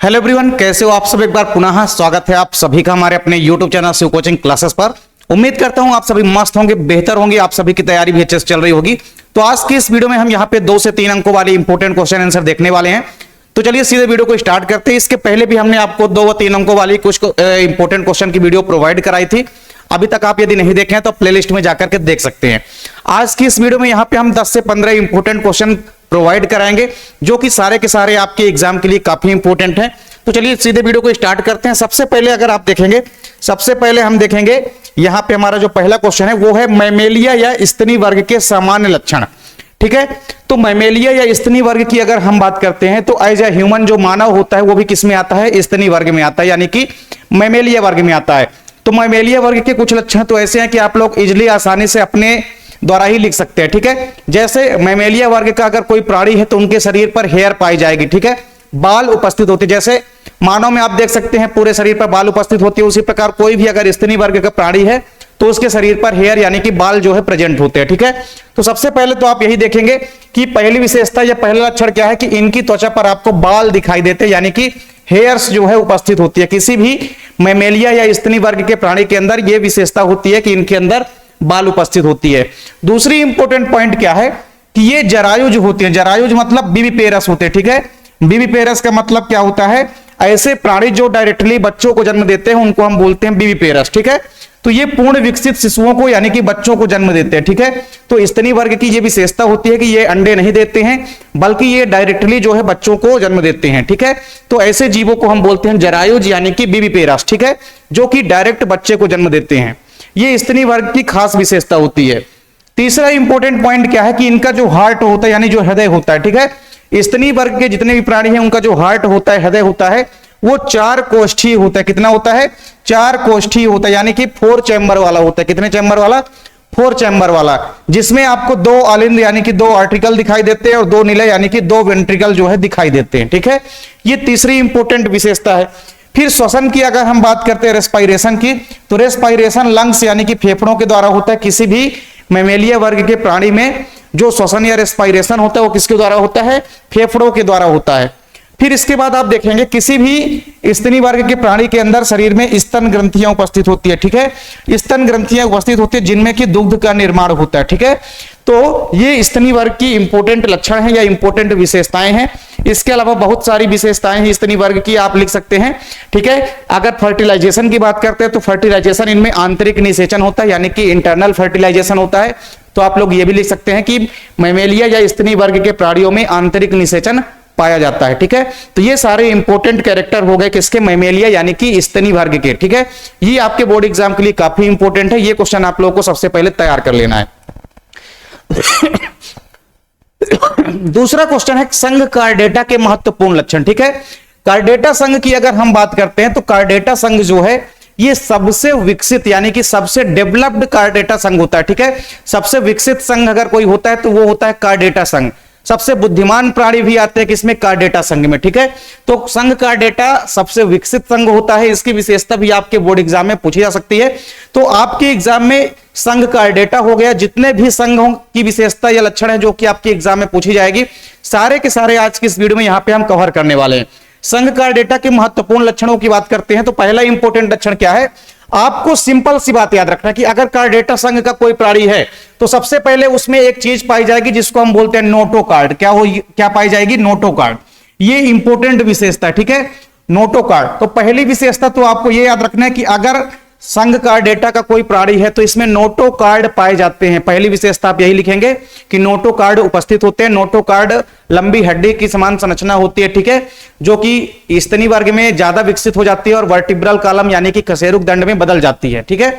Hello everyone, कैसे हो आप सब। एक बार पुनः स्वागत है आप सभी का हमारे अपने YouTube channel Shiv coaching classes पर। उम्मीद करता हूं आप सभी मस्त होंगे, बेहतर होंगे, आप सभी की तैयारी भी अच्छे से चल रही होगी। तो आज की इस वीडियो में हम यहाँ पे 2 से 3 अंकों वाले इंपॉर्टेंट क्वेश्चन आंसर देखने वाले हैं। तो चलिए सीधे वीडियो को स्टार्ट करते हैं। इसके पहले भी हमने आपको 2 व 3 अंकों वाली कुछ इंपॉर्टेंट क्वेश्चन की वीडियो प्रोवाइड कराई थी। अभी तक आप यदि नहीं देखे हैं तो प्लेलिस्ट में जाकर के देख सकते हैं। आज की इस वीडियो में यहाँ पे हम 10 से 15 इंपॉर्टेंट क्वेश्चन प्रोवाइड कराएंगे जो कि सारे के सारे आपके एग्जाम के लिए काफी इंपॉर्टेंट हैं। तो चलिए सीधे वीडियो को स्टार्ट करते हैं। सबसे पहले अगर आप देखेंगे, सबसे पहले हम देखेंगे यहाँ पे हमारा जो पहला क्वेश्चन है वो है मैमेलिया या स्तनी वर्ग के सामान्य लक्षण। ठीक है, तो मैमेलिया या स्तनी वर्ग की अगर हम बात करते हैं तो एज ए ह्यूमन जो मानव होता है वो भी किस में आता है, स्तनी वर्ग में आता है, यानी कि मैमेलिया वर्ग में आता है। तो मैमेलिया वर्ग के कुछ लक्षण तो ऐसे हैं कि आप लोग इजिली आसानी से अपने द्वारा ही लिख सकते हैं। ठीक है, जैसे मैमेलिया वर्ग का अगर कोई प्राणी है तो उनके शरीर पर हेयर पाई जाएगी। ठीक है, बाल उपस्थित होते, जैसे मानव में आप देख सकते हैं पूरे शरीर पर बाल उपस्थित होती है, उसी प्रकार कोई भी अगर स्तनी वर्ग का प्राणी है तो उसके शरीर पर हेयर यानी कि बाल जो है प्रेजेंट होते हैं। ठीक है, तो सबसे पहले तो आप यही देखेंगे कि पहली विशेषता या पहला लक्षण क्या है कि इनकी त्वचा पर आपको बाल दिखाई देते हैं, यानी कि हेयर्स जो है उपस्थित होती है। किसी भी मैमेलिया या स्तनी वर्ग के प्राणी के अंदर यह विशेषता होती है कि इनके अंदर बाल उपस्थित होती है। दूसरी इंपॉर्टेंट पॉइंट क्या है कि ये जरायुज होते हैं। जरायुज मतलब विविपेरस होते हैं। ठीक है, विविपेरस का मतलब क्या होता है, ऐसे प्राणी जो डायरेक्टली बच्चों को जन्म देते हैं उनको हम बोलते हैं विविपेरस। ठीक है, तो ये पूर्ण विकसित शिशुओं को यानी कि बच्चों को जन्म देते हैं। ठीक है, तो स्तनी वर्ग की ये विशेषता होती है कि ये अंडे नहीं देते हैं बल्कि ये डायरेक्टली जो है बच्चों को जन्म देते हैं। ठीक है, तो ऐसे जीवों को हम बोलते हैं जरायुज यानी कि विविपेरस। ठीक है, जो कि डायरेक्ट बच्चे को जन्म देते हैं। ये स्तनी वर्ग की खास विशेषता होती है। तीसरा इंपॉर्टेंट पॉइंट क्या है कि इनका जो हार्ट होता है यानी जो हृदय होता है, ठीक है, स्तनी वर्ग के जितने भी प्राणी हैं उनका जो हार्ट होता है, हृदय होता है, वो 4 कोष्ठीय होता है। कितना होता है, 4 कोष्ठीय होता है, यानी कि 4 चैम्बर वाला होता है। कितने चैम्बर वाला, 4 चैम्बर वाला, जिसमें आपको 2 अलिंद यानी कि 2 आर्टिकल दिखाई देते हैं और 2 निलय यानी कि 2 वेंट्रिकल जो है दिखाई देते हैं। ठीक है, ये तीसरी इंपॉर्टेंट विशेषता है। फिर श्वसन की अगर हम बात करते हैं रेस्पायरेशन की, तो रेस्पायरेशन लंग्स यानी कि फेफड़ों के द्वारा होता है। किसी भी मैमेलिया वर्ग के प्राणी में जो श्वसन या रेस्पायरेशन होता है वो किसके द्वारा होता है, फेफड़ों के द्वारा होता है। फिर इसके बाद आप देखेंगे किसी भी स्तनी वर्ग के प्राणी के अंदर शरीर में स्तन ग्रंथियां उपस्थित होती है। ठीक है, स्तन ग्रंथियां उपस्थित होती है जिनमें कि दुग्ध का निर्माण होता है। ठीक है, तो ये स्तनी वर्ग की इंपॉर्टेंट लक्षण है या इंपॉर्टेंट विशेषताएं हैं। इसके अलावा बहुत सारी विशेषताएं हैं स्तनी वर्ग की, आप लिख सकते हैं। ठीक है, अगर फर्टिलाइजेशन की बात करते हैं तो फर्टिलाइजेशन इनमें आंतरिक निषेचन होता है यानी कि इंटरनल फर्टिलाइजेशन होता है। तो आप लोग ये भी लिख सकते हैं कि मैमेलिया या स्तनी वर्ग के प्राणियों में आंतरिक निषेचन पाया जाता है। ठीक है, तो ये सारे इंपॉर्टेंट कैरेक्टर हो गए किसके, मैमेलिया यानी कि स्तनी वर्ग के। ठीक है, ये आपके बोर्ड एग्जाम के लिए काफी इंपॉर्टेंट है। ये क्वेश्चन आप लोगों को सबसे पहले तैयार कर लेना है। दूसरा क्वेश्चन है संघ कार्डेटा के महत्वपूर्ण लक्षण। ठीक है, कार्डेटा संघ की अगर हम बात करते हैं तो कार्डेटा संघ जो है ये सबसे विकसित यानी कि सबसे डेवलप्ड कार्डेटा संघ होता है। ठीक है, सबसे विकसित संघ अगर कोई होता है तो वो होता है कार्डेटा संघ। सबसे बुद्धिमान प्राणी भी आते हैं किसमें, कार्डेटा संघ में। ठीक है, तो संघ कार्डेटा सबसे विकसित संघ होता है। इसकी विशेषता भी आपके बोर्ड एग्जाम में पूछी जा सकती है। तो आपके एग्जाम में संघ कार्डेटा हो गया, जितने भी संघों की विशेषता या लक्षण है जो कि आपके एग्जाम में पूछी जाएगी, सारे के सारे आज की इस वीडियो में यहां पे हम कवर करने वाले हैं। संघ कार्डेटा के महत्वपूर्ण लक्षणों की बात करते हैं तो पहला इंपॉर्टेंट लक्षण क्या है, आपको सिंपल सी बात याद रखना कि अगर कार्डेटा संघ का कोई प्राणी है तो सबसे पहले उसमें एक चीज पाई जाएगी जिसको हम बोलते हैं नोटोकार्ड। क्या पाई जाएगी, नोटोकार्ड। ये इंपॉर्टेंट विशेषता है। ठीक है, नोटोकार्ड। तो पहली विशेषता तो आपको ये याद रखना है कि अगर संघ कार्डेटा का कोई प्राणी है तो इसमें नोटोकार्ड पाए जाते हैं। पहली विशेषता आप यही लिखेंगे कि नोटोकार्ड उपस्थित होते हैं। नोटोकार्ड लंबी हड्डी की समान संरचना होती है। ठीक है, जो कि स्तनी वर्ग में ज्यादा विकसित हो जाती है और वर्टिब्रल कॉलम यानी कि कशेरुक दंड में बदल जाती है। ठीक है,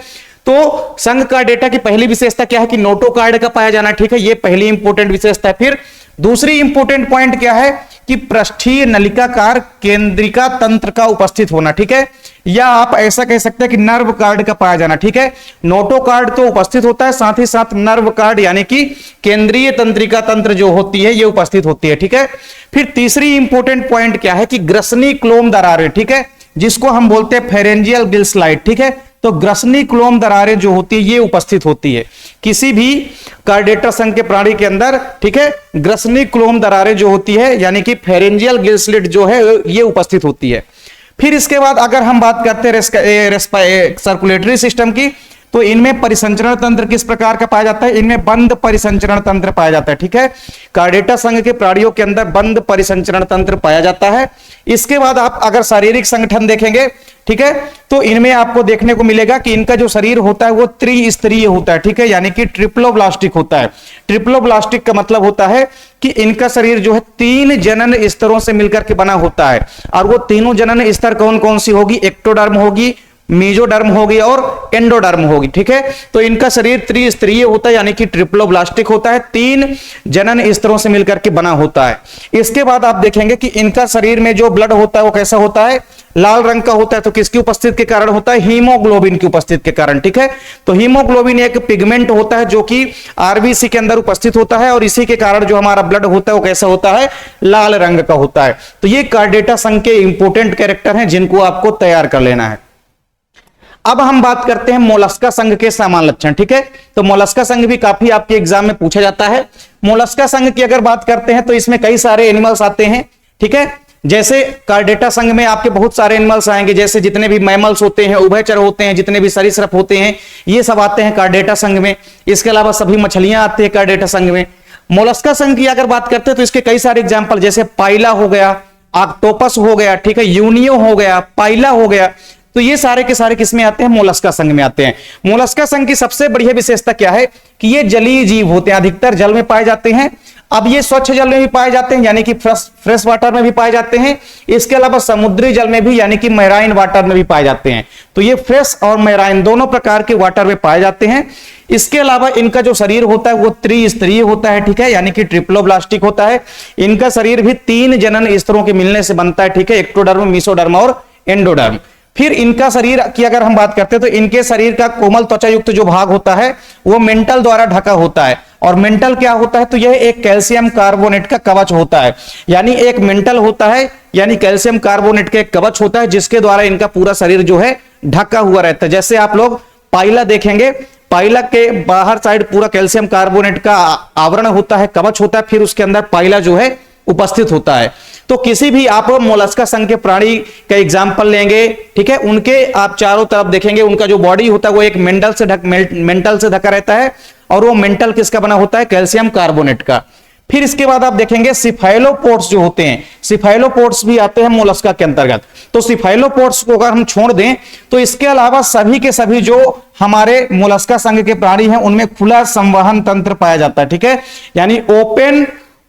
तो संघ कार्डेटा की पहली विशेषता क्या है कि नोटोकार्ड का पाया जाना। ठीक है, ये पहली इंपॉर्टेंट विशेषता है। फिर दूसरी इंपॉर्टेंट पॉइंट क्या है कि पृष्ठीय नलिकाकार केंद्रिका तंत्र का उपस्थित होना। ठीक है, या आप ऐसा कह सकते हैं कि नर्व कार्ड का पाया जाना। ठीक है, नोटोकार्ड तो उपस्थित होता है, साथ ही साथ नर्व कार्ड यानी कि केंद्रीय तंत्रिका तंत्र जो होती है ये उपस्थित होती है। ठीक है, फिर तीसरी इंपॉर्टेंट पॉइंट क्या है कि ग्रसनी क्लोम दरारें। ठीक है, जिसको हम बोलते हैं फेरेंजियल गिल स्लाइड। ठीक है, तो तो ग्रसनी क्लोम दरारें जो होती है ये उपस्थित होती है किसी भी कार्डेटा संघ के प्राणी के अंदर, ठीक है। ग्रसनी क्लोम दरारें जो होती है यानी कि फेरेंजियल गिल स्लिट जो है ये उपस्थित होती है। फिर इसके बाद अगर हम बात करते हैं सर्कुलेटरी सिस्टम की, तो इनमें परिसंचरण तंत्र किस प्रकार का पाया जाता है? इनमें बंद परिसंचरण तंत्र पाया जाता है, ठीक है। कार्डेटा संघ के प्राणियों के अंदर बंद परिसंचरण तंत्र पाया जाता है। इसके बाद आप अगर शारीरिक संगठन देखेंगे, ठीक है, तो इनमें आपको देखने को मिलेगा कि इनका जो शरीर होता है वो त्रिस्तरीय होता है, ठीक है, यानी कि ट्रिप्लोब्लास्टिक होता है। ट्रिप्लोब्लास्टिक का मतलब होता है कि इनका शरीर जो है 3 जनन स्तरों से मिलकर के बना होता है, और वो तीनों जनन स्तर कौन कौन सी होगी? एक्टोडर्म होगी, मेसोडर्म होगी और एंडोडर्म होगी, ठीक है। तो इनका शरीर त्रिस्तरीय होता है यानी कि ट्रिप्लोब्लास्टिक होता है, 3 जनन स्तरों से मिलकर के बना होता है। इसके बाद आप देखेंगे कि इनका शरीर में जो ब्लड होता है वो कैसा होता है? लाल रंग का होता है। तो किसकी उपस्थिति के कारण होता है? हीमोग्लोबिन की उपस्थिति के कारण, ठीक है। तो हीमोग्लोबिन एक पिगमेंट होता है जो कि आरबीसी के अंदर उपस्थित होता है, और इसी के कारण जो हमारा ब्लड होता है वो कैसा होता है? लाल रंग का होता है। तो ये कार्डेटा संघ के इंपोर्टेंट कैरेक्टर हैं जिनको आपको तैयार कर लेना है। अब हम बात करते हैं मोलस्का संघ के सामान्य लक्षण, ठीक है। तो मोलस्का संघ भी काफी आपके एग्जाम में पूछा जाता है। मोलस्का संघ की अगर बात करते हैं तो इसमें कई सारे एनिमल्स आते हैं, ठीक है। जैसे कार्डेटा संघ में आपके बहुत सारे एनिमल्स आएंगे, जैसे जितने भी मैमल्स होते हैं, उभयचर होते हैं, जितने भी सरीसृप होते हैं, ये सब आते हैं कार्डेटा संघ में। इसके अलावा सभी मछलियां आती है कार्डेटा संघ में। मोलस्का संघ की अगर बात करते हैं तो इसके कई सारे एग्जाम्पल, जैसे पाइला हो गया, ऑक्टोपस हो गया, ठीक है, यूनियो हो गया, पाइला हो गया, तो ये सारे के सारे किसमें आते हैं? मोलस्का संघ में आते हैं। मोलस्का संघ की सबसे बढ़िया विशेषता क्या है कि ये जलीय जीव होते हैं, अधिकतर जल में पाए जाते हैं। अब ये स्वच्छ जल में भी पाए जाते हैं यानी कि फ्रेश वाटर में भी पाए जाते हैं। इसके अलावा समुद्री जल में भी यानी कि मैराइन वाटर में भी पाए जाते हैं। तो ये फ्रेश और मैराइन दोनों प्रकार के वाटर में पाए जाते हैं। इसके अलावा इनका जो शरीर होता है वो त्रिस्तरीय होता है, ठीक है, यानी कि ट्रिप्लोब्लास्टिक होता है। इनका शरीर भी 3 जनन स्तरों के मिलने से बनता है, ठीक है, एक्टोडर्म, मेसोडर्म और एंडोडर्म। फिर इनका शरीर की अगर हम बात करते हैं तो इनके शरीर का कोमल त्वचा युक्त जो भाग होता है वो मेंटल द्वारा ढका होता है। और मेंटल क्या होता है? तो यह एक कैल्शियम कार्बोनेट का कवच होता है, यानी एक मेंटल होता है, यानी कैल्शियम कार्बोनेट का एक कवच होता है जिसके द्वारा इनका पूरा शरीर जो है ढका हुआ रहता है। जैसे आप लोग पाइला देखेंगे, पाइला के बाहर साइड पूरा कैल्शियम कार्बोनेट का आवरण होता है, कवच होता है, फिर उसके अंदर पाइला जो है उपस्थित होता है। तो किसी भी आप मोलस्का संघ के प्राणी का एग्जाम्पल लेंगे, ठीक है, उनके आप चारों तरफ देखेंगे, उनका जो बॉडी होता है वो एक मेंटल से ढका रहता है, और वो मेंटल किसका बना होता है? कैल्शियम कार्बोनेट का। फिर इसके बाद आप देखेंगे सिफाइलोपोड्स जो होते हैं, सिफाइलोपोड्स भी आते हैं मोलस्का के अंतर्गत। तो सिफाइलोपोड्स को अगर हम छोड़ दें तो इसके अलावा सभी के सभी जो हमारे मोलस्का संघ के प्राणी हैं उनमें खुला संवहन तंत्र पाया जाता है, ठीक है, यानी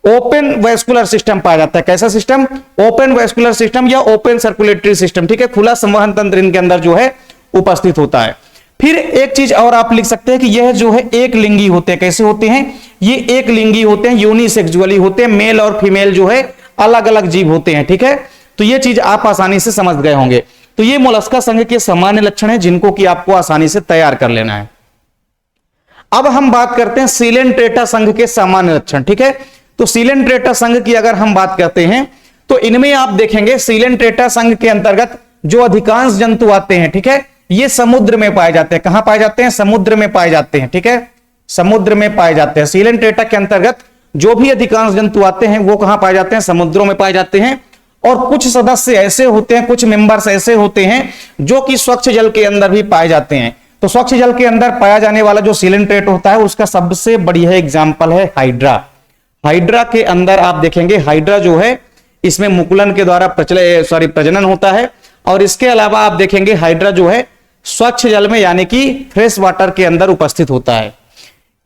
ओपन वेस्कुलर सिस्टम पाया जाता है। कैसा सिस्टम? ओपन वेस्कुलर सिस्टम या ओपन सर्कुलेटरी सिस्टम, ठीक है, खुला संवहन तंत्र इनके अंदर जो है उपस्थित होता है। फिर एक चीज और आप लिख सकते हैं कि यह जो है एक लिंगी होते हैं। कैसे होते हैं? ये एक लिंगी होते हैं, यूनिसेक्सुअली होते हैं, मेल और फीमेल जो है अलग अलग जीव होते हैं, ठीक है। तो ये चीज आप आसानी से समझ गए होंगे। तो ये मोलस्का संघ के सामान्य लक्षण है जिनको कि आपको आसानी से तैयार कर लेना है। अब हम बात करते हैं सीलेंट्रेटा संघ के सामान्य लक्षण, ठीक है। तो सीलेंट्रेटा संघ की अगर हम बात करते हैं तो इनमें आप देखेंगे सीलेंट्रेटा संघ के अंतर्गत जो अधिकांश जंतु आते हैं, ठीक है, ये समुद्र में पाए जाते हैं। कहां पाए जाते हैं? समुद्र में पाए जाते हैं, ठीक है, समुद्र में पाए जाते हैं। सीलेंट्रेटा के अंतर्गत जो भी अधिकांश जंतु आते हैं वो कहां पाए जाते हैं? समुद्रों में पाए जाते हैं। और कुछ सदस्य ऐसे होते हैं, कुछ मेंबर्स ऐसे होते हैं जो कि स्वच्छ जल के अंदर भी पाए जाते हैं। तो स्वच्छ जल के अंदर पाया जाने वाला जो सीलेंट्रेट होता है उसका सबसे बढ़िया एग्जाम्पल है हाइड्रा। हाइड्रा के अंदर आप देखेंगे, हाइड्रा जो है इसमें मुकुलन के द्वारा प्रजनन होता है। और इसके अलावा आप देखेंगे हाइड्रा जो है स्वच्छ जल में यानी कि फ्रेश वाटर के अंदर उपस्थित होता है।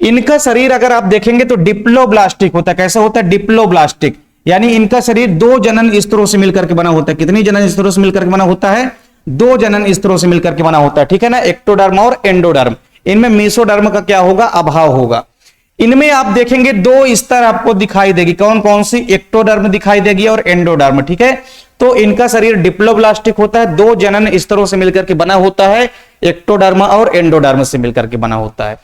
इनका शरीर अगर आप देखेंगे तो डिप्लोब्लास्टिक होता है। कैसा होता है? डिप्लोब्लास्टिक, यानी इनका शरीर 2 जनन स्तरों से मिलकर के बना होता है। कितनी जनन स्तरों से मिलकर के बना होता है? 2 जनन स्तरों से मिलकर के बना होता है, ठीक है ना, एक्टोडर्म और एंडोडर्म। इनमें मेसोडर्म का क्या होगा? अभाव होगा। इनमें आप देखेंगे 2 स्तर आपको दिखाई देगी। कौन कौन सी? एक्टोडर्म दिखाई देगी और एंडोडर्म, ठीक है। तो इनका शरीर डिप्लोब्लास्टिक होता है, 2 जनन स्तरों से मिलकर के बना होता है, एक्टोडर्म और एंडोडर्म से मिलकर के बना होता है।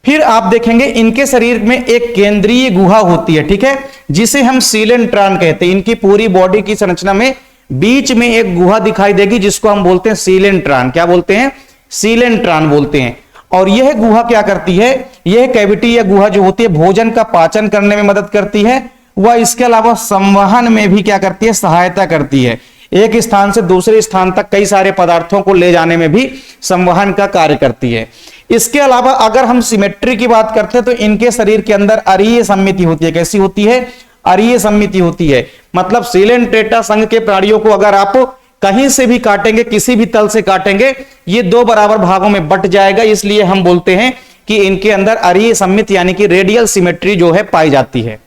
फिर आप देखेंगे इनके शरीर में एक केंद्रीय गुहा होती है, ठीक है, जिसे हम सीलेंट्रान कहते हैं। इनकी पूरी बॉडी की संरचना में बीच में एक गुहा दिखाई देगी जिसको हम बोलते हैं सीलेंट्रान। क्या बोलते हैं? सीलेंट्रान बोलते हैं। और यह गुहा क्या करती है, यह कैविटी या गुहा जो होती है भोजन का पाचन करने में मदद करती है, वह इसके अलावा संवहन में भी क्या करती है, सहायता करती है। एक स्थान से दूसरे स्थान तक कई सारे पदार्थों को ले जाने में भी संवहन का कार्य करती है। इसके अलावा अगर हम सिमेट्री की बात करते हैं तो इनके शरीर के अंदर अरीय सममिति होती है। कैसी होती है, अरीय सममिति होती है। मतलब सीलेंट्रेटा संघ के प्राणियों को अगर आप कहीं से भी काटेंगे, किसी भी तल से काटेंगे, ये दो बराबर भागों में बट जाएगा। इसलिए हम बोलते हैं कि इनके अंदर अरीय सममिति यानी कि रेडियल सिमेट्री जो है पाई जाती है।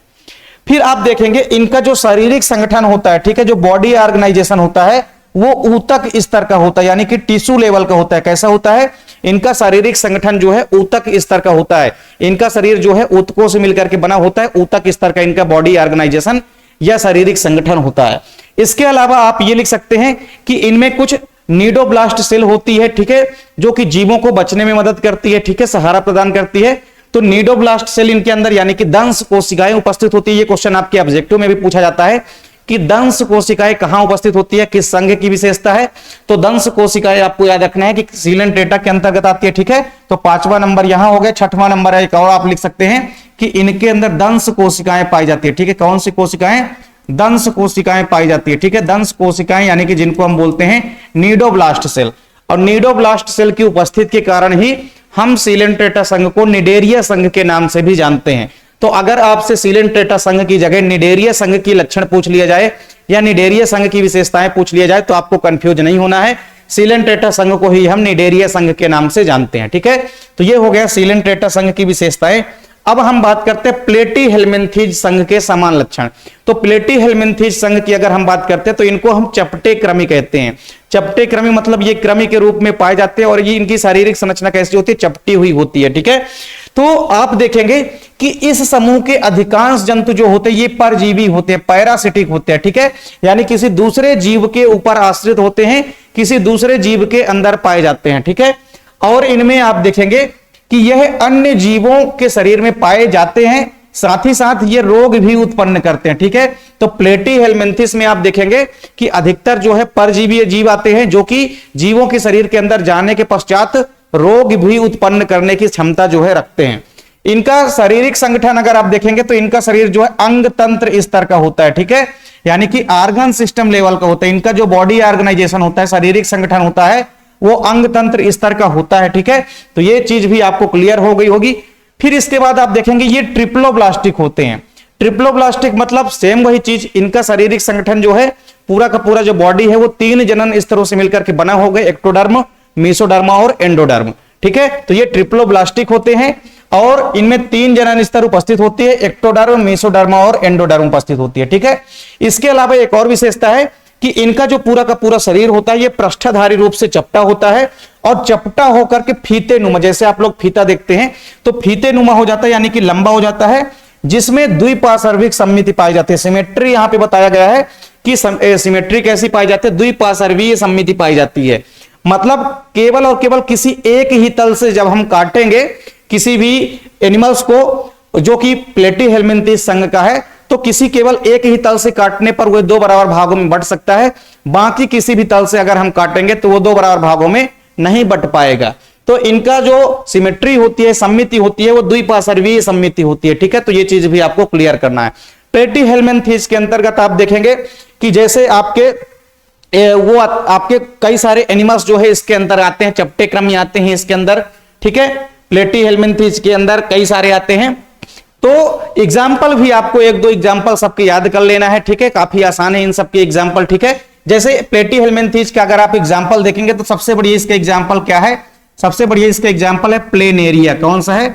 फिर आप देखेंगे इनका जो शारीरिक संगठन होता है, ठीक है, जो बॉडी ऑर्गेनाइजेशन होता है वो ऊतक स्तर का होता है, यानी कि टिश्यू लेवल का होता है। कैसा होता है, इनका शारीरिक संगठन जो है ऊतक स्तर का होता है। इनका शरीर जो है ऊतकों से मिलकर के बना होता है, ऊतक स्तर का इनका बॉडी ऑर्गेनाइजेशन या शारीरिक संगठन होता है। इसके अलावा आप ये लिख सकते हैं कि इनमें कुछ नीडोब्लास्ट सेल होती है, ठीक है, जो कि जीवों को बचने में मदद करती है, ठीक है, सहारा प्रदान करती है। तो नीडोब्लास्ट सेल इनके अंदर यानी कि दंश कोशिकाएं उपस्थित होती है। ये क्वेश्चन आपके ऑब्जेक्टिव में भी पूछा जाता है कि दंश कोशिकाएं कहां उपस्थित होती है, किस संघ की विशेषता है। तो दंश कोशिकाएं आपको याद रखना है कि सीलेंट्रेटा के अंतर्गत आती है, ठीक है। तो 5वां नंबर यहां हो गया। 6वां नंबर है एक और आप लिख सकते हैं कि इनके अंदर दंश कोशिकाएं पाई जाती है, ठीक है। कौन सी कोशिकाएं, दंश कोशिकाएं पाई जाती है, ठीक है। दंश कोशिकाएं यानी कि जिनको हम बोलते हैं नीडोब्लास्ट सेल। और नीडोब्लास्ट सेल की उपस्थिति के कारण ही हम सीलेंट्रेटा संघ को निडेरिया संघ के नाम से भी जानते हैं। तो अगर आपसे सीलेंट्रेटा संघ की जगह निडेरिया संघ की लक्षण पूछ लिया जाए या निडेरिया संघ की विशेषताएं पूछ लिया जाए तो आपको कंफ्यूज नहीं होना है। सीलेंट्रेटा संघ को ही हम निडेरिया संघ के नाम से जानते हैं, ठीक है। तो ये हो गया सीलेंट्रेटा संघ की विशेषताएं। अब हम बात करते हैं प्लेटी हेलमिंथीज संघ के समान लक्षण। तो प्लेटी हेलमिंथीज संघ की अगर हम बात करते हैं तो इनको हम चपटे क्रमी कहते हैं। चपटे क्रमी मतलब ये क्रमी के रूप में पाए जाते हैं और ये इनकी शारीरिक संरचना कैसी होती है, चपटी हुई होती है, ठीक है। तो आप देखेंगे कि इस समूह के अधिकांश जंतु जो होते हैं ये परजीवी होते हैं, पैरासिटिक होते हैं, ठीक है। यानी किसी दूसरे जीव के ऊपर आश्रित होते हैं, किसी दूसरे जीव के अंदर पाए जाते हैं, ठीक है। और इनमें आप देखेंगे कि यह अन्य जीवों के शरीर में पाए जाते हैं, साथ ही साथ ये रोग भी उत्पन्न करते हैं, ठीक है। तो प्लेटी हेलमिंथिस में आप देखेंगे कि अधिकतर जो है परजीवी जीव आते हैं जो कि जीवों के शरीर के अंदर जाने के पश्चात रोग भी उत्पन्न करने की क्षमता जो है रखते हैं। इनका शारीरिक संगठन अगर आप देखेंगे तो इनका शरीर जो है अंग तंत्र स्तर का होता है, ठीक है, यानी कि ऑर्गन सिस्टम लेवल का होता है। इनका जो बॉडी ऑर्गेनाइजेशन होता है, शारीरिक संगठन होता है, वो अंग तंत्र स्तर का होता है, ठीक है। तो ये चीज भी आपको क्लियर हो गई होगी। फिर इसके बाद आप देखेंगे ये ट्रिप्लोब्लास्टिक होते हैं। ट्रिप्लोब्लास्टिक मतलब सेम वही चीज, इनका शारीरिक संगठन जो है पूरा का पूरा जो बॉडी है वो 3 जनन स्तरों से मिलकर के बना हो गए, एक्टोडर्म, मेसोडर्मा और एंडोडर्म, ठीक है। तो ये ट्रिप्लोब्लास्टिक होते हैं और इनमें 3 जनन स्तर उपस्थित होती है, एक्टोडर्म, मेसोडर्मा और एंडोडर्म उपस्थित होती है, ठीक है। इसके अलावा एक और विशेषता है कि इनका जो पूरा का पूरा शरीर होता है ये पृष्ठधारी रूप से चपटा होता है और चपटा होकर के फीते नुमा, जैसे आप लोग फीता देखते हैं तो फीते नुमा हो जाता है, यानी कि लंबा हो जाता है, जिसमें द्विपार्श्विक सममिति पाई जाती है। सिमेट्री यहां पे बताया गया है कि सिमेट्री कैसी पाई जाती है, द्विपार्श्वीय सममिति पाई जाती है। मतलब केवल और केवल किसी एक ही तल से जब हम काटेंगे किसी भी एनिमल्स को जो कि प्लेटी हेलमिंथिस संघ का है, तो किसी केवल एक ही तल से काटने पर वह 2 बराबर भागों में बंट सकता है, बाकी किसी भी तल से अगर हम काटेंगे तो वो 2 बराबर भागों में नहीं बंट पाएगा। तो इनका जो सिमेट्री होती है, सममिति होती है, वो द्विपार्श्वीय सममिति होती है, ठीक है। तो ये चीज भी आपको क्लियर करना है। प्लेटी हेलमिंथिस के अंतर्गत आप देखेंगे कि जैसे आपके कई सारे एनिमल्स जो है इसके अंदर आते हैं, चपटे क्रमी आते हैं इसके अंदर, ठीक है। प्लेटी हेलमिंथिस के अंदर कई सारे आते हैं। तो एग्जाम्पल भी आपको 1-2 एग्जाम्पल सबके याद कर लेना है, ठीक है। काफी आसान है इन सबके एग्जाम्पल, ठीक है। जैसे प्लेटी हेलमिंथिस का अगर आप एग्जाम्पल देखेंगे तो सबसे बढ़िया इसका एग्जाम्पल क्या है, सबसे बढ़िया इसका एग्जाम्पल है प्लेनेरिया। कौन सा है,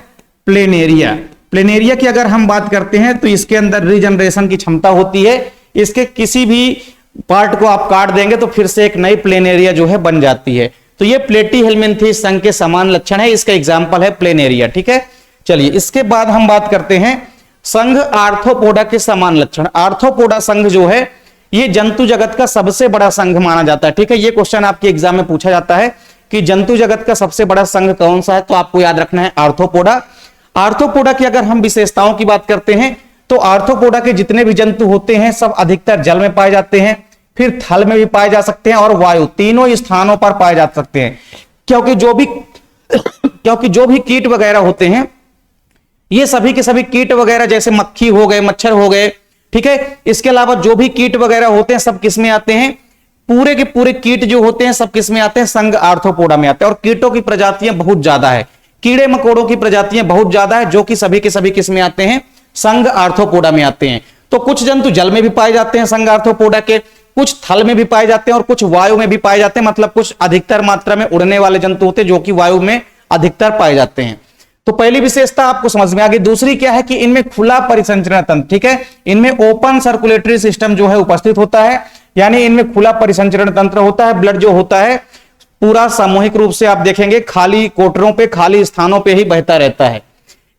प्लेनेरिया। प्लेनेरिया की अगर हम बात करते हैं तो इसके अंदर रीजनरेशन की क्षमता होती है। इसके किसी भी पार्ट को आप काट देंगे तो फिर से एक नई प्लेनेरिया जो है बन जाती है। तो ये प्लेटी हेलमिंथिस संघ के समान लक्षण है, इसका एग्जाम्पल है प्लेनेरिया, ठीक है। चलिए इसके बाद हम बात करते हैं संघ आर्थ्रोपोडा के समान लक्षण। आर्थ्रोपोडा संघ जो है ये जंतु जगत का सबसे बड़ा संघ माना जाता है, ठीक है। ये क्वेश्चन आपके एग्जाम में पूछा जाता है कि जंतु जगत का सबसे बड़ा संघ कौन सा है, तो आपको याद रखना है आर्थ्रोपोडा। आर्थ्रोपोडा की अगर हम विशेषताओं की बात करते हैं तो आर्थ्रोपोडा के जितने भी जंतु होते हैं सब अधिकतर जल में पाए जाते हैं, फिर थल में भी पाए जा सकते हैं और वायु, तीनों स्थानों पर पाए जा सकते हैं। क्योंकि जो भी कीट वगैरह होते हैं, ये सभी के सभी कीट वगैरह जैसे मक्खी हो गए, मच्छर हो गए, ठीक है, इसके अलावा जो भी कीट वगैरह होते हैं सब किस में आते हैं, पूरे के पूरे कीट जो होते हैं सब किस में आते हैं, संघ आर्थ्रोपोडा में आते हैं। और कीटों की प्रजातियां बहुत ज्यादा है, कीड़े मकोड़ों की प्रजातियां बहुत ज्यादा है, जो कि सभी के सभी किस में आते हैं, संघ आर्थ्रोपोडा में आते हैं। तो कुछ जंतु जल में भी पाए जाते हैं संघ आर्थ्रोपोडा के, कुछ थल में भी पाए जाते हैं और कुछ वायु में भी पाए जाते हैं, मतलब कुछ अधिकतर मात्रा में उड़ने वाले जंतु होते हैं जो कि वायु में अधिकतर पाए जाते हैं। तो पहली विशेषता आपको समझ में आ गई। दूसरी क्या है कि इनमें खुला परिसंचरण तंत्र, ठीक है, इनमें ओपन सर्कुलेटरी सिस्टम जो है उपस्थित होता है, यानी इनमें खुला परिसंचरण तंत्र होता है। ब्लड जो होता है पूरा सामूहिक रूप से आप देखेंगे खाली कोटरों पे, खाली स्थानों पे ही बहता रहता है।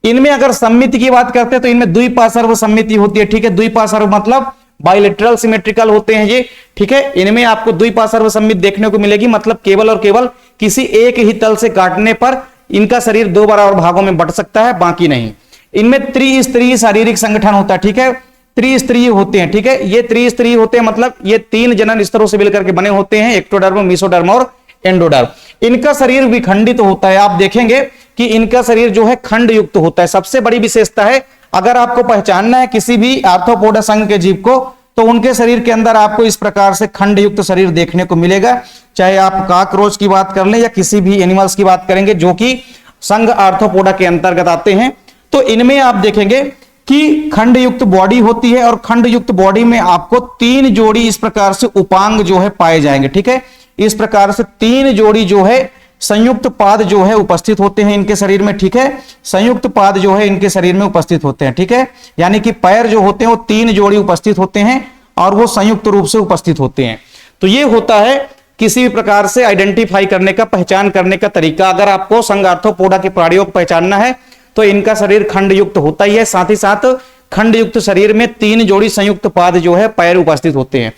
इनमें अगर सम्मिति की बात करते हैं तो इनमें द्विपार्श्व सम्मिति होती है, ठीक है, द्विपार्श्व मतलब बाइलेटरल सिमेट्रिकल होते हैं ये, ठीक है। इनमें आपको द्विपार्श्व सम्मिति देखने को मिलेगी, मतलब केवल और केवल किसी एक ही तल से काटने पर इनका शरीर दो बराबर भागों में बंट सकता है, बाकी नहीं। इनमें त्रिस्तरीय शारीरिक संगठन होता है, ठीक है, त्रिस्तरीय होते हैं, ठीक है, ये त्रिस्तरीय होते हैं मतलब ये 3 जनन स्तरों से मिलकर के बने होते हैं, एक्टोडर्म, मेसोडर्म और एंडोडर्म। इनका शरीर विखंडित होता है, आप देखेंगे कि इनका शरीर जो है खंड युक्त होता है। सबसे बड़ी विशेषता है, अगर आपको पहचानना है किसी भी आर्थ्रोपोडा संघ के जीव को, तो उनके शरीर के अंदर आपको इस प्रकार से खंड युक्त शरीर देखने को मिलेगा। चाहे आप काकरोच की बात कर लें या किसी भी एनिमल्स की बात करेंगे जो कि संघ आर्थ्रोपोडा के अंतर्गत आते हैं, तो इनमें आप देखेंगे कि खंड युक्त बॉडी होती है और खंड युक्त बॉडी में आपको 3 जोड़ी इस प्रकार से उपांग जो है पाए जाएंगे, ठीक है। इस प्रकार से 3 जोड़ी जो है संयुक्त पाद जो है उपस्थित होते हैं इनके शरीर में, ठीक है, संयुक्त पाद जो है इनके शरीर में उपस्थित होते हैं, ठीक है, यानी कि पैर जो होते हैं वो 3 जोड़ी उपस्थित होते हैं और वो संयुक्त रूप से उपस्थित होते हैं। तो ये होता है किसी भी प्रकार से आइडेंटिफाई करने का, पहचान करने का तरीका। अगर आपको संघ आर्थ्रोपोडा के प्राणियों को पहचानना है तो इनका शरीर खंड युक्त होता ही है, साथ ही साथ खंड युक्त शरीर में 3 जोड़ी संयुक्त पाद जो है पैर उपस्थित होते हैं,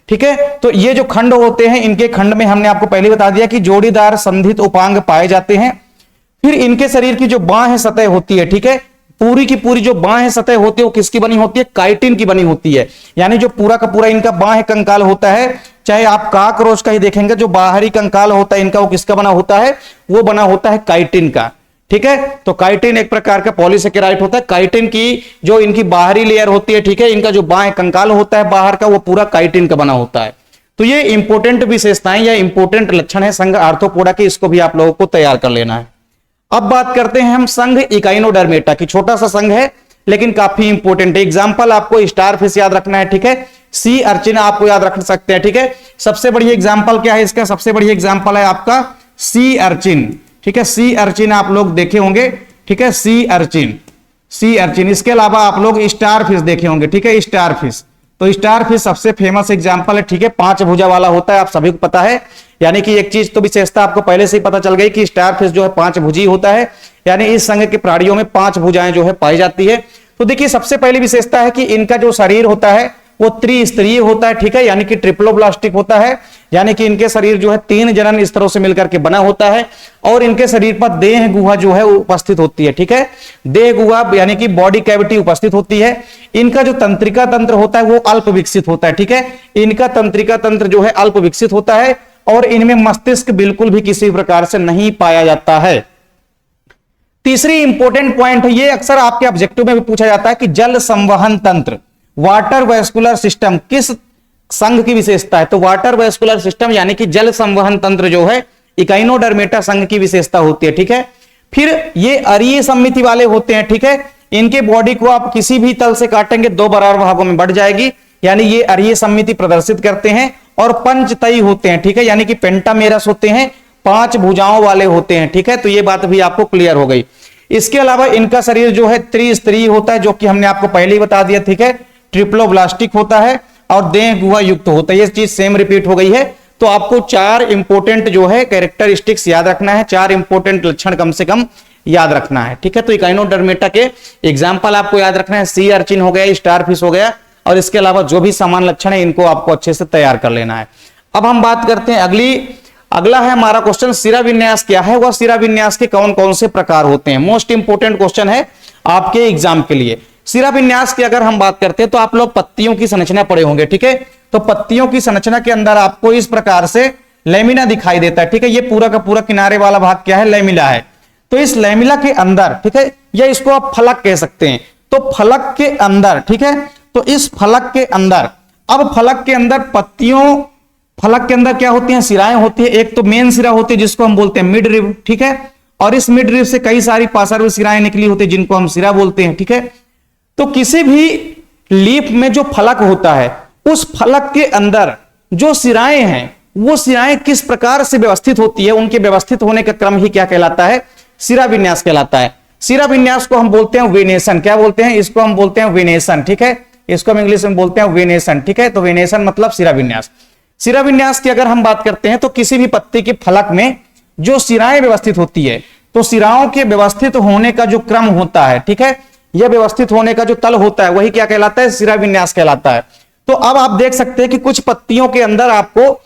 ठीक है। तो ये जो खंड होते हैं, इनके खंड में हमने आपको पहले बता दिया कि जोड़ीदार संधित उपांग पाए जाते हैं। फिर इनके शरीर की जो बाह्य सतह होती है, ठीक है, पूरी की पूरी जो बाह्य सतह होती है वो किसकी बनी होती है, काइटिन की बनी होती है। यानी जो पूरा का पूरा इनका बाह्य कंकाल होता है, चाहे आप काकरोच का ही देखेंगे, जो बाहरी कंकाल होता है इनका वो किसका बना होता है, वो बना होता है काइटिन का, ठीक है। तो काइटिन एक प्रकार का पॉलीसेकेराइड होता है। काइटिन की जो इनकी बाहरी लेयर होती है, ठीक है, इनका जो बाह्य कंकाल होता है बाहर का, वो पूरा काइटिन का बना होता है। तो ये इंपोर्टेंट विशेषताएं या इंपोर्टेंट लक्षण है संघ आर्थ्रोपोडा के, इसको भी आप लोगों को तैयार कर लेना है। अब बात करते हैं हम संघ इकाइनोडर्मेटा की। छोटा सा संघ है लेकिन काफी इंपोर्टेंट है। एग्जाम्पल आपको स्टार फिश याद रखना है, ठीक है, सी अर्चिन आपको याद रख सकते हैं, ठीक है। सबसे बड़ी एग्जाम्पल क्या है इसका, सबसे बड़ी एग्जाम्पल है आपका सी अर्चिन, ठीक है, सी अर्चिन आप लोग देखे होंगे, ठीक है, सी अर्चिन, सी अर्चिन। इसके अलावा आप लोग स्टार फिश देखे होंगे, ठीक है, स्टार फिश। तो स्टार फिश सबसे फेमस एग्जाम्पल है, ठीक है, 5 भुजा वाला होता है, आप सभी को पता है। यानी कि एक चीज तो विशेषता आपको पहले से ही पता चल गई कि स्टार फिश जो है 5 भुजी होता है, यानी इस संघ के प्राणियों में 5 भुजाएं जो है पाई जाती है। तो देखिए सबसे पहली विशेषता है कि इनका जो शरीर होता है वो त्रिस्तरीय होता है, ठीक है, यानी कि ट्रिप्लोब्लास्टिक होता है, यानी कि इनके शरीर जो है 3 जनन स्तरों से मिलकर के बना होता है और इनके शरीर पर देह गुहा जो है उपस्थित होती है, ठीक है, देह गुहा यानी कि बॉडी कैविटी उपस्थित होती है। इनका जो तंत्रिका तंत्र होता है वो अल्प विकसित होता है, ठीक है, इनका तंत्रिका तंत्र जो है अल्प विकसित होता है और इनमें मस्तिष्क बिल्कुल भी किसी प्रकार से नहीं पाया जाता है। तीसरी इंपॉर्टेंट पॉइंट है, ये अक्सर आपके ऑब्जेक्टिव में भी पूछा जाता है कि जल संवहन तंत्र, वाटर वेस्कुलर सिस्टम किस संघ की विशेषता है। तो वाटर वेस्कुलर सिस्टम यानी कि जल संवहन तंत्र जो है इकाइनोडर्मेटा संघ की विशेषता होती है, ठीक है। फिर ये अरीय सम्मिति वाले होते हैं, ठीक है, इनके बॉडी को आप किसी भी तल से काटेंगे 2 बराबर भागों में बढ़ जाएगी, यानी ये अरीय सम्मिति प्रदर्शित करते हैं। और पंचतई होते हैं, ठीक है, यानी कि पेंटामेरस होते हैं, 5 भुजाओं वाले होते हैं, ठीक है। तो ये बात भी आपको क्लियर हो गई। इसके अलावा इनका शरीर जो है त्रिस्तरीय होता है, जो कि हमने आपको पहले ही बता दिया, ठीक है, ट्रिप्लोब्लास्टिक होता है और देह गुहा युक्त होता है। ये चीज सेम रिपीट हो गई है। तो आपको 4 इंपोर्टेंट जो है कैरेक्टरिस्टिक्स याद रखना है, 4 इंपोर्टेंट लक्षण कम से कम याद रखना है, ठीक है। तो इकाइनोडर्मेटा के एग्जाम्पल आपको याद रखना है, सी अर्चिन हो गया, स्टार फिश हो गया, और इसके अलावा जो भी समान लक्षण है इनको आपको अच्छे से तैयार कर लेना है। अब हम बात करते हैं अगला है हमारा क्वेश्चन, सिरा विन्यास क्या है, वह सिरा विन्यास के कौन कौन से प्रकार होते हैं। मोस्ट इंपोर्टेंट क्वेश्चन है आपके एग्जाम के लिए। सिरा विन्यास की अगर हम बात करते हैं तो आप लोग पत्तियों की संरचना पढ़े होंगे, ठीक है। तो पत्तियों की संरचना के अंदर आपको इस प्रकार से लैमिना दिखाई देता है, ठीक है। ये पूरा का पूरा किनारे वाला भाग क्या है, लैमिना है। तो इस लैमिना के अंदर, ठीक है, या इसको आप फलक कह सकते हैं। तो फलक के अंदर, ठीक है, तो इस फलक के अंदर, अब फलक के अंदर पत्तियों, फलक के अंदर क्या होती हैं, सिराएं होती है। एक तो मेन सिरा होती है जिसको हम बोलते हैं मिड रिब, ठीक है, और इस मिड रिब से कई सारी पार्श्व सिराएं निकली होती है जिनको हम सिरा बोलते हैं, ठीक है। तो किसी भी लीफ में जो फलक होता है, उस फलक के अंदर जो सिराएं हैं, वो सिराएं किस प्रकार से व्यवस्थित होती है, उनके व्यवस्थित होने का क्रम ही क्या कहलाता है, सिरा विन्यास कहलाता है। सिरा विन्यास को हम बोलते हैं वेनेशन। क्या बोलते हैं, इसको हम बोलते हैं वेनेशन, ठीक है। इसको हम इंग्लिश में बोलते हैं वेनेशन, ठीक है। तो वेनेशन मतलब सिरा विन्यास। सिरा विन्यास की अगर हम बात करते हैं तो किसी भी पत्ती के फलक में जो सिराएं व्यवस्थित होती है, तो सिराओं के व्यवस्थित होने का जो क्रम होता है, ठीक है, यह व्यवस्थित होने का जो तल होता है, वही क्या कहलाता है, सिरा विन्यास कहलाता है। तो अब आप देख सकते हैं कि कुछ पत्तियों के अंदर आपको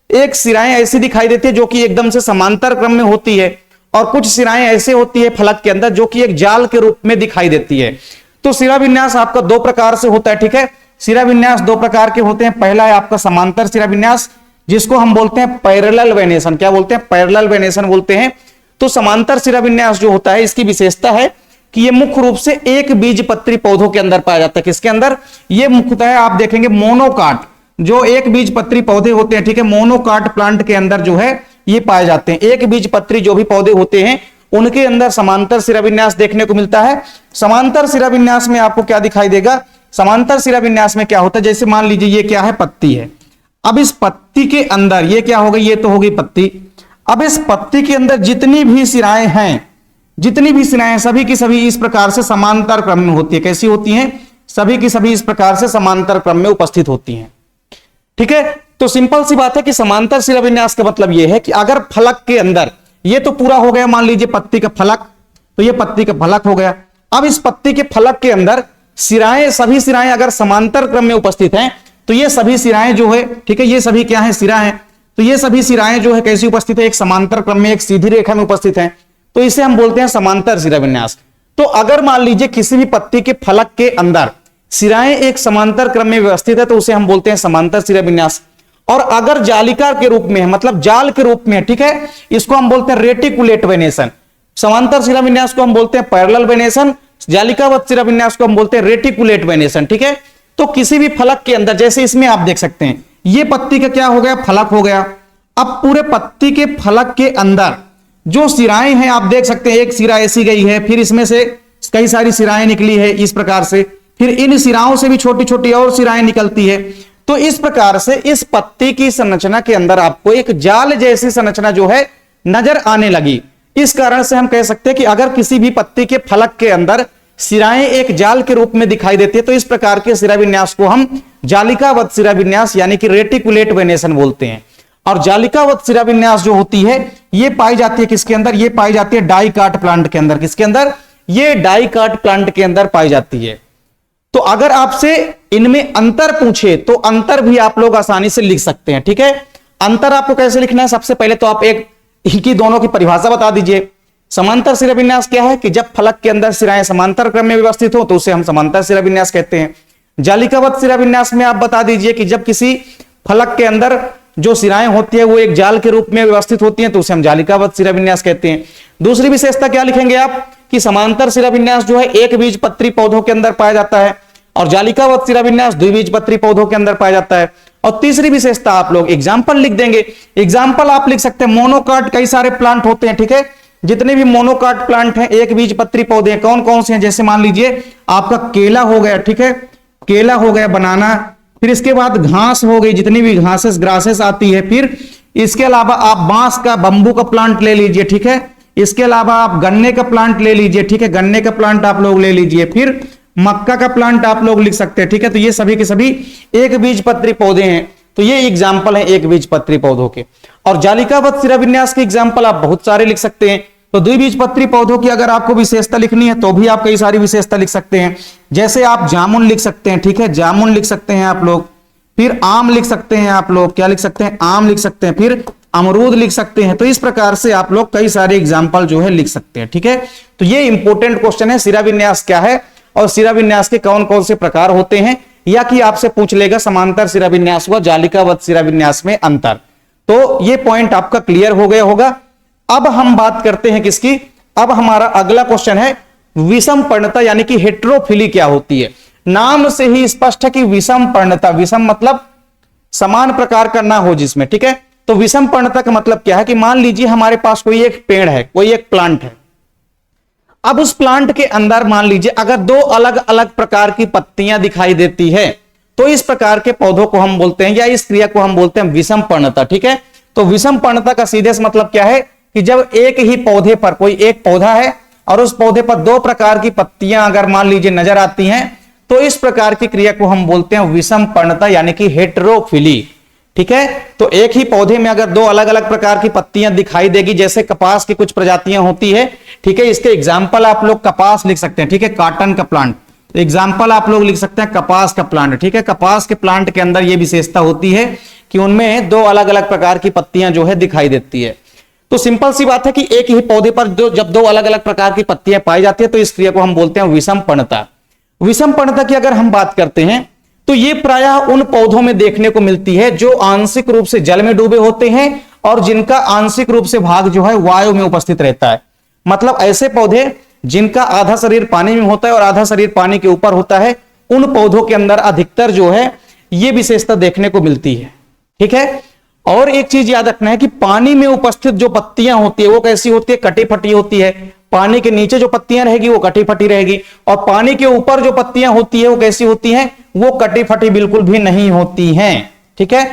एक सिराएं ऐसी दिखाई देती है जो कि एकदम से समांतर क्रम में होती है, और कुछ सिराएं ऐसे होती है फलक के अंदर जो कि एक जाल के रूप में दिखाई देती है। तो सिरा विन्यास आपका दो प्रकार से होता है, ठीक है। सिरा विन्यास दो प्रकार के होते हैं। पहला है आपका समांतर सिरा विन्यास, जिसको हम बोलते हैं पैरेलल वेनेशन। क्या बोलते हैं, पैरेलल वेनेशन बोलते हैं। तो समांतर सिरा विन्यास जो होता है, इसकी विशेषता है कि ये मुख्य रूप से एक बीजपत्री पौधों के अंदर पाया जाता है। किसके अंदर, ये मुख्यतः आप देखेंगे मोनोकाट, जो एक बीजपत्री पौधे होते हैं, ठीक है, मोनोकाट प्लांट के अंदर जो है ये पाए जाते हैं। एक बीजपत्री जो भी पौधे होते हैं उनके अंदर समांतर सिरा विन्यास देखने को मिलता है। समांतर सिरा विन्यास में आपको क्या दिखाई देगा, समांतर सिरा विन्यास में क्या होता है, जैसे मान लीजिए ये क्या है, पत्ती है। अब इस पत्ती के अंदर ये क्या हो गई, ये तो हो गई पत्ती। अब इस पत्ती के अंदर जितनी भी सिराएं हैं, जितनी भी सिराएं सभी की सभी इस प्रकार से समांतर क्रम में होती है। कैसी होती हैं, सभी की सभी इस प्रकार से समांतर क्रम में उपस्थित होती हैं, ठीक है। तो सिंपल सी बात है कि समांतर सिरा विन्यास का मतलब यह है कि अगर फलक के अंदर, ये तो पूरा हो गया, मान लीजिए पत्ती का फलक, तो ये पत्ती का फलक हो गया। अब इस पत्ती के फलक के अंदर सिराएं, सभी सिराएं अगर समांतर क्रम में उपस्थित हैं, तो ये सभी सिराएं जो है, ठीक है, ये सभी क्या है, सिरा हैं। तो ये सभी सिराएं जो है कैसी उपस्थित है, एक समांतर क्रम में, एक सीधी रेखा में उपस्थित हैं। तो इसे हम बोलते हैं समांतर सिरा विन्यास। तो अगर मान लीजिए किसी भी पत्ती के फलक के अंदर सिराएं एक समांतर क्रम में व्यवस्थित है, तो उसे हम बोलते हैं समांतर सिरा विन्यास। और अगर जालिका के रूप में है, मतलब जाल के रूप में है, ठीक है, इसको हम बोलते हैं रेटिकुलेट वेनेशन। समांतर सिरा विन्यास को हम बोलते हैं पैरेलल वेनेशन, जालिकावत सिरा विन्यास को हम बोलते हैं रेटिकुलेट वेनेशन, ठीक है। तो किसी भी फलक के अंदर, जैसे इसमें आप देख सकते हैं, ये पत्ती का क्या हो गया, फलक हो गया। अब पूरे पत्ती के फलक के अंदर जो सिराएं हैं आप देख सकते हैं, एक सिरा ऐसी गई है, फिर इसमें से कई सारी सिराएं निकली है इस प्रकार से, फिर इन सिराओं से भी छोटी छोटी और सिराएं निकलती है। तो इस प्रकार से इस पत्ती की संरचना के अंदर आपको एक जाल जैसी संरचना जो है नजर आने लगी। इस कारण से हम कह सकते हैं कि अगर किसी भी पत्ती के फलक के अंदर सिराएं एक जाल के रूप में दिखाई देती है, तो इस प्रकार के सिरा विन्यास को हम जालिकावत सिरा विन्यास यानी कि रेटिकुलेट वेनेशन बोलते हैं। और जालिकावत सिरा विन्यास जो होती है ये पाई जाती है किसके अंदर, ये पाई जाती है डाइकाट प्लांट के अंदर। किसके अंदर, ये डाइकाट प्लांट के अंदर पाई जाती है। तो अगर आपसे इनमें अंतर पूछे तो अंतर भी आप लोग आसानी से लिख सकते हैं, ठीक है। अंतर आपको कैसे लिखना है, सबसे पहले तो आप एक इनकी दोनों की परिभाषा बता दीजिए। समांतर सिरा विन्यास क्या है कि जब फलक के अंदर सिराएं समांतर क्रम में व्यवस्थित हो तो उसे हम समांतर सिरा विन्यास कहते हैं। जालिकावत सिरा विन्यास में आप बता दीजिए कि जब किसी फलक के अंदर जो सिराएं होती है वो एक जाल के रूप में व्यवस्थित होती हैं, तो उसे हम जालिकावत सिरा विन्यास कहते हैं। दूसरी विशेषता क्या लिखेंगे आप कि समांतर सिरा विन्यास जो है एक बीजपत्री पौधों के अंदर पाया जाता है, और जालिकावत सिरा विन्यास द्विबीजपत्री पौधों के अंदर पाया जाता है। और तीसरी विशेषता आप लोग एग्जाम्पल लिख देंगे। एग्जाम्पल आप लिख सकते हैं, मोनोकाट कई सारे प्लांट होते हैं, ठीक है। जितने भी मोनोकाट प्लांट हैं, एक बीजपत्री पौधे हैं, कौन कौन से हैं, जैसे मान लीजिए आपका केला हो गया, ठीक है, केला हो गया, बनाना, फिर इसके बाद घास हो गई, जितनी भी घासेस ग्रासेस आती है, फिर इसके अलावा आप बांस का, बंबू का प्लांट ले लीजिए, ठीक है। इसके अलावा आप गन्ने का प्लांट ले लीजिए, ठीक है, गन्ने का प्लांट आप लोग ले लीजिए, फिर मक्का का प्लांट आप लोग लिख सकते हैं, ठीक है। तो ये सभी के सभी एक बीजपत्री पौधे हैं। तो ये एग्जाम्पल है एक बीजपत्री पौधों के। और जालिकावत सिरा विन्यास के एग्जाम्पल आप बहुत सारे लिख सकते हैं। तो द्विबीजपत्री पौधों की अगर आपको विशेषता लिखनी है तो भी आप कई सारी विशेषता लिख सकते हैं। जैसे आप जामुन लिख सकते हैं, ठीक है, जामुन लिख सकते हैं आप लोग, फिर आम लिख सकते हैं आप लोग, क्या लिख सकते हैं, आम लिख सकते हैं, फिर अमरूद लिख सकते हैं। तो इस प्रकार से आप लोग कई सारे एग्जाम्पल जो है लिख सकते हैं, ठीक है। तो ये इंपॉर्टेंट क्वेश्चन है, सिरा विन्यास क्या है और सिरा विन्यास के कौन कौन से प्रकार होते हैं, या कि आपसे पूछ लेगा समांतर सिरा विन्यास व जालिकावत सिरा विन्यास में अंतर। तो ये पॉइंट आपका क्लियर हो गया होगा। अब हम बात करते हैं किसकी, अब हमारा अगला क्वेश्चन है विषम पर्णता यानी कि हेट्रोफिली क्या होती है। नाम से ही स्पष्ट है कि विषम पर्णता, विषम मतलब समान प्रकार का ना हो जिसमें, ठीक है। तो विषम पर्णता का मतलब क्या है कि मान लीजिए हमारे पास कोई एक पेड़ है, कोई एक प्लांट है। अब उस प्लांट के अंदर मान लीजिए अगर दो अलग अलग प्रकार की पत्तियां दिखाई देती है, तो इस प्रकार के पौधों को हम बोलते हैं या इस क्रिया को हम बोलते हैं विषम पर्णता, ठीक है। तो विषम पर्णता का सीधे से मतलब क्या है कि जब एक ही पौधे पर, कोई एक पौधा है और उस पौधे पर दो प्रकार की पत्तियां अगर मान लीजिए नजर आती हैं, तो इस प्रकार की क्रिया को हम बोलते हैं विषम पर्णता यानी कि हेटेरोफिली, ठीक है। तो एक ही पौधे में अगर दो अलग अलग प्रकार की पत्तियां दिखाई देगी, जैसे कपास की कुछ प्रजातियां होती है, ठीक है। इसके एग्जाम्पल आप लोग कपास लिख सकते हैं, ठीक है, कॉटन का प्लांट। एग्जाम्पल आप लोग लिख सकते हैं कपास का प्लांट, ठीक है। कपास के प्लांट के अंदर यह विशेषता होती है कि उनमें दो अलग अलग प्रकार की पत्तियां जो है दिखाई देती है। तो सिंपल सी बात है कि एक ही पौधे पर जब दो अलग अलग प्रकार की पत्तियां पाई जाती है, तो इस क्रिया को हम बोलते हैं विषम पर्णता। विषम पर्णता की अगर हम बात करते हैं तो ये प्रायः उन पौधों में देखने को मिलती है जो आंशिक रूप से जल में डूबे होते हैं और जिनका आंशिक रूप से भाग जो है वायु में उपस्थित रहता है। मतलब ऐसे पौधे जिनका आधा शरीर पानी में होता है और आधा शरीर पानी के ऊपर होता है, उन पौधों के अंदर अधिकतर जो है ये विशेषता देखने को मिलती है, ठीक है। और एक चीज याद रखना है कि पानी में उपस्थित जो पत्तियां होती है वो कैसी होती है, कटी फटी होती है। पानी के नीचे जो पत्तियां रहेगी वो कटी फटी रहेगी, और पानी के ऊपर जो पत्तियां होती है वो कैसी होती हैं, वो कटी फटी बिल्कुल भी नहीं होती हैं, ठीक है।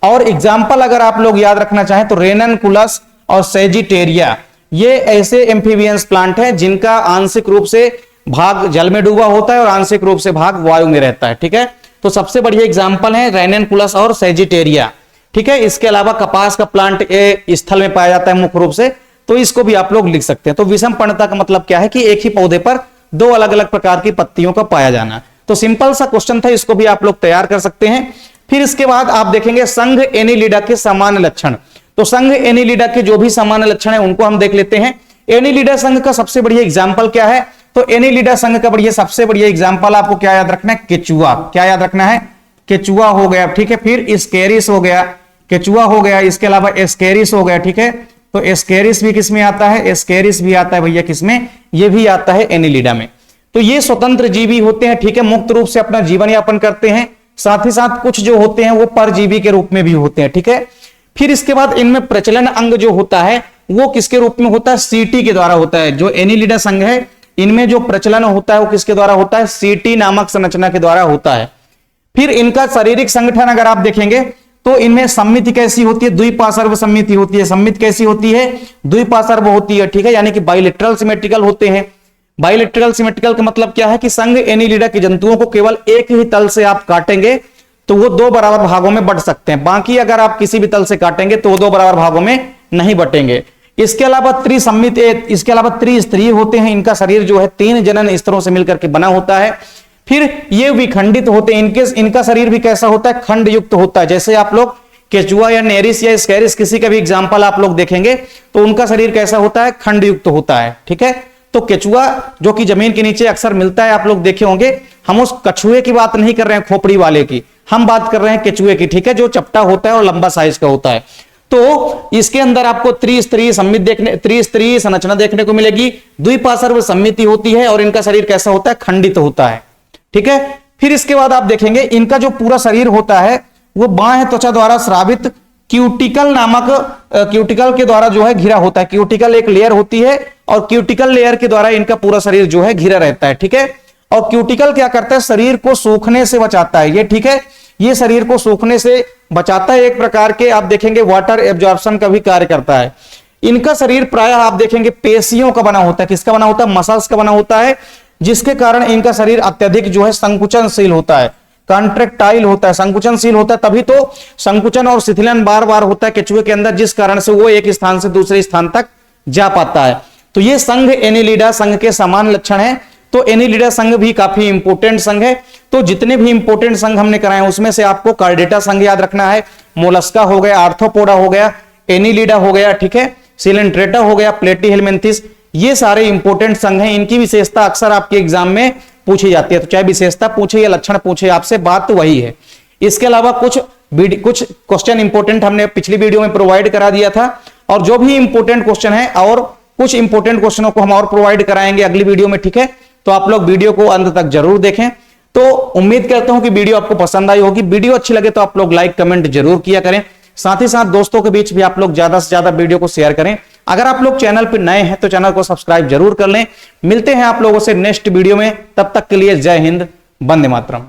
और एग्जाम्पल अगर आप लोग याद रखना चाहें तो रेननकुलस और सेजिटेरिया, ये ऐसे एम्फीबियंस प्लांट हैं जिनका आंशिक रूप से भाग जल में डूबा होता है और आंशिक रूप से भाग वायु में रहता है, ठीक है। तो सबसे बढ़िया एग्जाम्पल है रेननकुलस और सेजिटेरिया, ठीक है। इसके अलावा कपास का प्लांट स्थल में पाया जाता है मुख्य रूप से, तो इसको भी आप लोग लिख सकते हैं। तो विषम पर्णता का मतलब क्या है कि एक ही पौधे पर दो अलग अलग प्रकार की पत्तियों का पाया जाना। तो सिंपल सा क्वेश्चन था, इसको भी आप लोग तैयार कर सकते हैं। फिर इसके बाद आप देखेंगे संघ एनीलिडा के सामान्य लक्षण। तो संघ एनीलिडा के जो भी सामान्य लक्षण है उनको हम देख लेते हैं। एनीलिडा संघ का सबसे बढ़िया एग्जाम्पल क्या है, तो एनीलिडा संघ का बढ़िया सबसे बढ़िया एग्जाम्पल आपको क्या याद रखना है, केचुआ। क्या याद रखना है, केचुआ हो गया, ठीक है। फिर स्केरिस हो गया, केचुआ हो गया, इसके अलावा एस्केरिस हो गया, ठीक है। तो एस्केरिस भी किसमें आता है, एस्केरिस भी आता है भैया किसमें, ये भी आता है एनीलिडा में। तो ये स्वतंत्र जीवी होते हैं, ठीक है, मुक्त रूप से अपना जीवन यापन करते हैं। साथ ही साथ कुछ जो होते हैं वो परजीवी के रूप में भी होते हैं, ठीक है। फिर इसके बाद इनमें प्रचलन अंग जो होता है वो किसके रूप में होता है, सीटी के द्वारा होता है। जो एनीलिडा संघ है इनमें जो प्रचलन होता है वो किसके द्वारा होता है, सीटी नामक संरचना के द्वारा होता है। फिर इनका शारीरिक संगठन अगर आप देखेंगे तो इनमें सम्मिति कैसी होती है, द्विपार्श्व सम्मिति होती है। सम्मिति कैसी होती है, द्विपार्श्व होती है, ठीक है, यानी कि बाइलेटरल सिमेट्रिकल होते हैं। बाइलेटरल सिमेट्रिकल का मतलब क्या है कि संघ एनीलिडा के जंतुओं को केवल एक ही तल से आप काटेंगे तो वो दो बराबर भागों में बंट सकते हैं, बाकी अगर आप किसी भी तल से काटेंगे तो वो दो बराबर भागों में नहीं बटेंगे। इसके अलावा त्रिसम्मित, इसके अलावा त्रिस्तरीय होते हैं। इनका शरीर जो है 3 जनन स्तरों से मिलकर के बना होता है। फिर ये विखंडित होते हैं, इनका शरीर भी कैसा होता है, खंड युक्त होता है। जैसे आप लोग केचुआ या नेरिस या स्कैरिस किसी का भी एग्जाम्पल आप लोग देखेंगे तो उनका शरीर कैसा होता है, खंड युक्त होता है, ठीक है। तो केचुआ जो कि जमीन के नीचे अक्सर मिलता है, आप लोग देखे होंगे। हम उस कछुए की बात नहीं कर रहे हैं, खोपड़ी वाले की, हम बात कर रहे हैं केचुए की, ठीक है, जो चपटा होता है और लंबा साइज का होता है। तो इसके अंदर आपको त्रिस्तरीय संरचना देखने को मिलेगी, द्विपार्श्व सम्मिति होती है और इनका शरीर कैसा होता है, खंडित होता है, ठीक है। फिर इसके बाद आप देखेंगे इनका जो पूरा शरीर होता है वो बाह्य त्वचा द्वारा स्रावित क्यूटिकल नामक क्यूटिकल के द्वारा जो है घिरा होता है। क्यूटिकल एक लेयर होती है और क्यूटिकल लेयर के द्वारा इनका पूरा शरीर जो है घिरा रहता है, ठीक है। और क्यूटिकल क्या करता है, शरीर को सूखने से बचाता है ये, ठीक है। ये शरीर को सूखने से बचाता है, एक प्रकार के आप देखेंगे वाटर एब्जॉर्प्शन का भी कार्य करता है। इनका शरीर प्रायः आप देखेंगे पेशियों का बना होता है। किसका बना होता है, मसल्स का बना होता है, जिसके कारण इनका शरीर अत्यधिक जो है संकुचनशील होता है, कॉन्ट्रेक्टाइल होता है, संकुचनशील होता है। तभी तो संकुचन और शिथिलन बार बार होता है केचुए के अंदर, जिस कारण से वो एक स्थान से दूसरे स्थान तक जा पाता है। तो ये संघ एनीलिडा संघ के समान लक्षण है। तो एनीलिडा संघ भी काफी इंपोर्टेंट संघ है। तो जितने भी इंपोर्टेंट संघ हमने कराए उसमें से आपको कार्डेटा संघ याद रखना है, मोलस्का हो गया, आर्थ्रोपोडा हो गया, एनीलिडा हो गया, ठीक है, सिलेंट्रेटा हो गया, प्लेटीहेलमिन्थिस, ये सारे इंपोर्टेंट संघ हैं। इनकी विशेषता अक्सर आपके एग्जाम में पूछी जाती है। तो चाहे विशेषता पूछे या लक्षण पूछे आपसे, बात तो वही है। इसके अलावा कुछ कुछ क्वेश्चन इंपोर्टेंट हमने पिछली वीडियो में प्रोवाइड करा दिया था, और जो भी इंपोर्टेंट क्वेश्चन है और कुछ इंपोर्टेंट क्वेश्चनों को हम और प्रोवाइड कराएंगे अगली वीडियो में, ठीक है। तो आप लोग वीडियो को अंत तक जरूर देखें। तो उम्मीद करता हूं कि वीडियो आपको पसंद आई होगी। वीडियो अच्छी लगे तो आप लोग लाइक कमेंट जरूर किया करें, साथ ही साथ दोस्तों के बीच भी आप लोग ज्यादा से ज्यादा वीडियो को शेयर करें। अगर आप लोग चैनल पर नए हैं तो चैनल को सब्सक्राइब जरूर कर लें। मिलते हैं आप लोगों से नेक्स्ट वीडियो में, तब तक के लिए जय हिंद, वंदे मातरम।